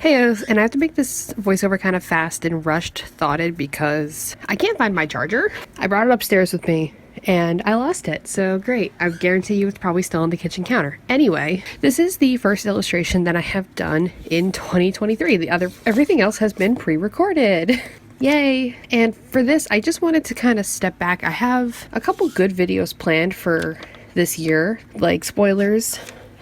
Hey, and I have to make this voiceover kind of fast and rushed thoughted because I can't find my charger. I brought it upstairs with me and I lost it, so great. I guarantee you it's probably still on the kitchen counter. Anyway, this is the first illustration that I have done in 2023. Everything else has been pre-recorded. Yay! And for this, I just wanted to kind of step back. I have a couple good videos planned for this year, like spoilers.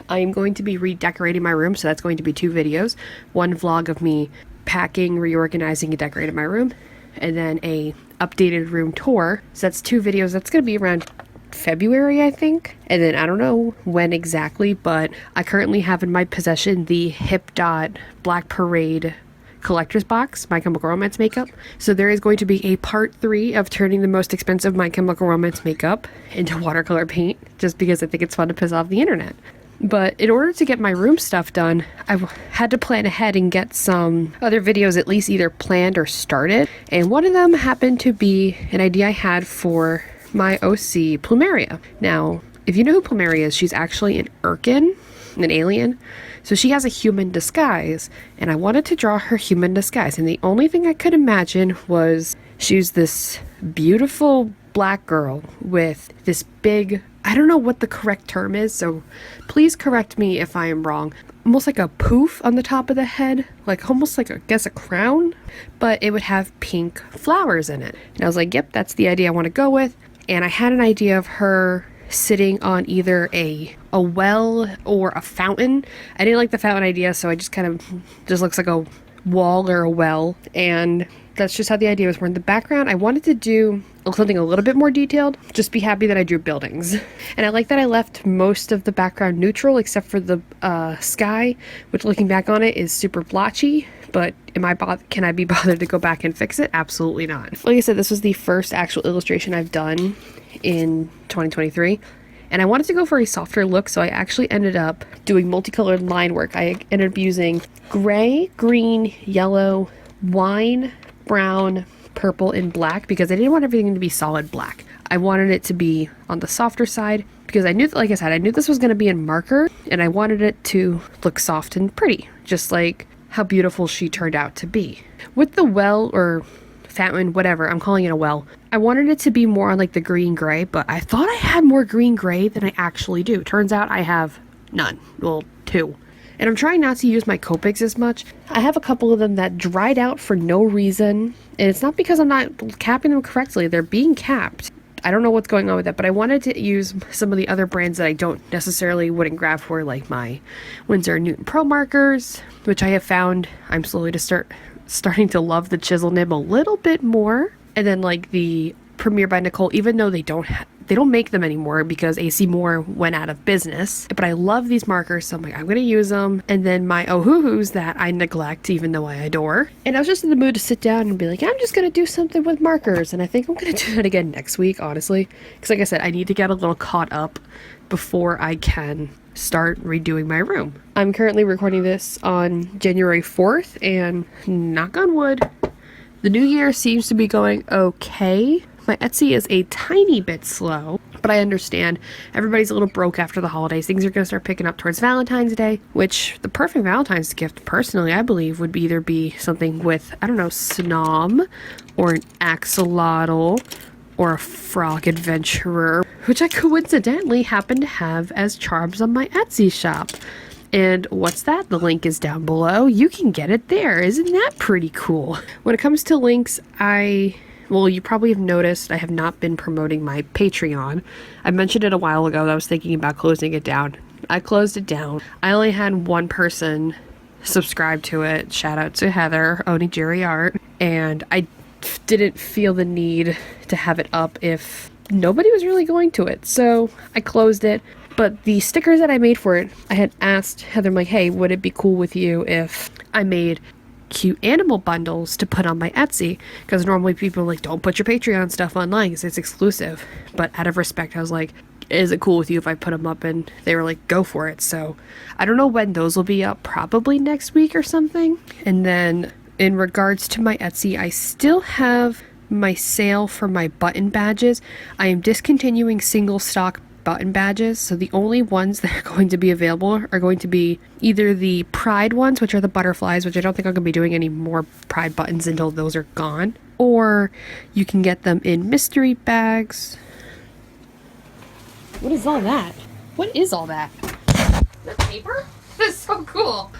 I am going to be redecorating my room, so that's going to be 2 videos. One vlog of me packing, reorganizing, and decorating my room, and then a updated room tour. So that's 2 videos. That's going to be around February, I think. And then I don't know when exactly, but I currently have in my possession the Hip Dot Black Parade collector's box, My Chemical Romance makeup. So there is going to be a part 3 of turning the most expensive My Chemical Romance makeup into watercolor paint, just because I think it's fun to piss off the internet. But in order to get my room stuff done, I had to plan ahead and get some other videos at least either planned or started. And one of them happened to be an idea I had for my OC Plumeria. Now, if you know who Plumeria is, she's actually an Irken, an alien. So she has a human disguise, and I wanted to draw her human disguise. And the only thing I could imagine was she's this beautiful black girl with this big, I don't know what the correct term is, so please correct me if I am wrong. Almost like a poof on the top of the head, like almost like, I guess, a crown, but it would have pink flowers in it. And I was like, yep, that's the idea I want to go with. And I had an idea of her sitting on either a well or a fountain. I didn't like the fountain idea, so I just kind of just looks like a wall or a well, and that's just how the idea was. Where in the background I wanted to do something a little bit more detailed, just be happy that I drew buildings. And I like that I left most of the background neutral except for the sky, which looking back on it is super blotchy, but can I be bothered to go back and fix it? Absolutely not. Like I said, this was the first actual illustration I've done in 2023. And I wanted to go for a softer look, so I actually ended up doing multicolored line work. I ended up using gray, green, yellow, wine, brown, purple, and black because I didn't want everything to be solid black. I wanted it to be on the softer side because I knew that, like I said, I knew this was going to be in marker, and I wanted it to look soft and pretty, just like how beautiful she turned out to be. With the well or fountain, whatever, I'm calling it a well, I wanted it to be more on like the green gray, but I thought I had more green gray than I actually do. Turns out I have none. Well, 2. And I'm trying not to use my Copics as much. I have a couple of them that dried out for no reason, and it's not because I'm not capping them correctly. They're being capped. I don't know what's going on with that, but I wanted to use some of the other brands that I don't necessarily wouldn't grab for, like my Winsor Newton Pro markers, which I have found I'm slowly starting to love the chisel nib a little bit more. And then like the Premier by Nicole, even though they don't make them anymore because AC Moore went out of business, but I love these markers, so I'm like, I'm gonna use them. And then my Ohuhus that I neglect even though I adore. And I was just in the mood to sit down and be like, I'm just gonna do something with markers, and I think I'm gonna do that again next week, honestly, because like I said, I need to get a little caught up before I can start redoing my room. I'm currently recording this on January 4th, and knock on wood, the new year seems to be going okay. My Etsy is a tiny bit slow, but I understand everybody's a little broke after the holidays. Things are going to start picking up towards Valentine's Day, which the perfect Valentine's gift, personally, I believe, would either be something with, I don't know, Snom, or an axolotl, or a frog adventurer, which I coincidentally happen to have as charms on my Etsy shop. And what's that? The link is down below. You can get it there. Isn't that pretty cool? When it comes to links, well, you probably have noticed I have not been promoting my Patreon. I mentioned it a while ago that I was thinking about closing it down. I closed it down. I only had one person subscribe to it. Shout out to Heather, Onigiri Art. And I didn't feel the need to have it up if nobody was really going to it. So I closed it. But the stickers that I made for it, I had asked Heather, I'm like, hey, would it be cool with you if I made cute animal bundles to put on my Etsy? Because normally people are like, don't put your Patreon stuff online because it's exclusive. But out of respect, I was like, is it cool with you if I put them up? And they were like, go for it. So I don't know when those will be up, probably next week or something. And then in regards to my Etsy, I still have my sale for my button badges. I am discontinuing single stock button badges. So the only ones that are going to be available are going to be either the Pride ones, which are the butterflies, which I don't think I'm going to be doing any more Pride buttons until those are gone. Or you can get them in mystery bags. What is all that? What is all that? The paper? This is so cool.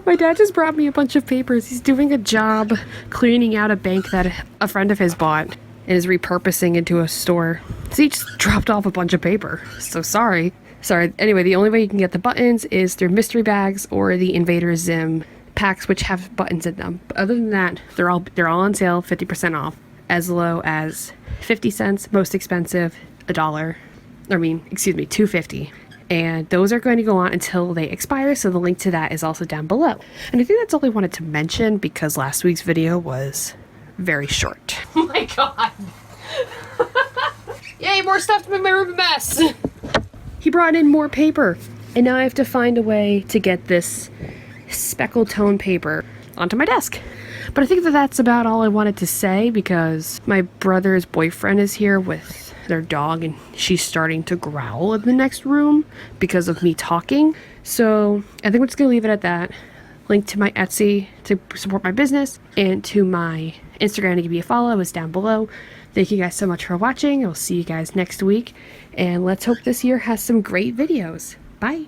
My dad just brought me a bunch of papers. He's doing a job cleaning out a bank that a friend of his bought and is repurposing into a store. So he just dropped off a bunch of paper. So sorry. Anyway, the only way you can get the buttons is through mystery bags or the Invader Zim packs, which have buttons in them. But other than that, they're all on sale, 50% off, as low as 50 cents, most expensive, $2.50. And those are going to go on until they expire, so the link to that is also down below. And I think that's all I wanted to mention because last week's video was very short. Oh my god. Yay, more stuff to make my room a mess. He brought in more paper, and now I have to find a way to get this speckled tone paper onto my desk. But I think that that's about all I wanted to say because my brother's boyfriend is here with their dog and she's starting to growl in the next room because of me talking. So I think we're just gonna leave it at that. Link to my Etsy to support my business and to my Instagram to give me a follow is down below. Thank you guys so much for watching. I'll see you guys next week and let's hope this year has some great videos. Bye.